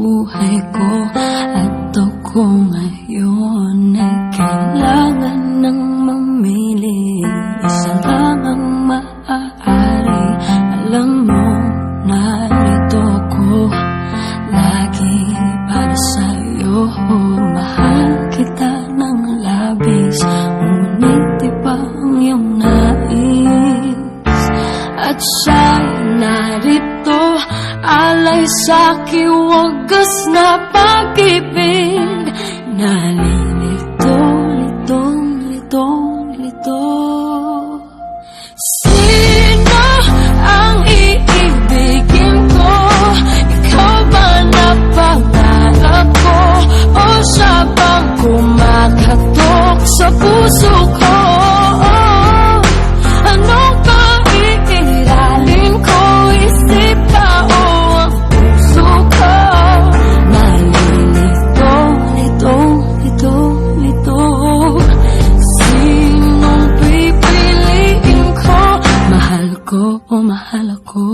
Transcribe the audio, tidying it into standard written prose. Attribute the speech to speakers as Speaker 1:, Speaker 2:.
Speaker 1: buhay ko. At ako ngayon ay kailangan ng mamili. Isa lang ang maaari. Alam mo, narito ako lagi para sa'yo. Mahal kita ng labis, ngunit iba ang iyong nais. At siya'y narito, alay sa'king wagas na pag-ibig. Nalilito, litong, litong, lito. Sino ang iibigin ko? Ikaw ba na pangarap ko? O siya bang kumakatok sa puso ko? Anong kairalin ko? Isip ba o ang puso ko? Nalilito, lito, lito, lito. Sinong pipiliin ko? Mahal ko o mahal ako?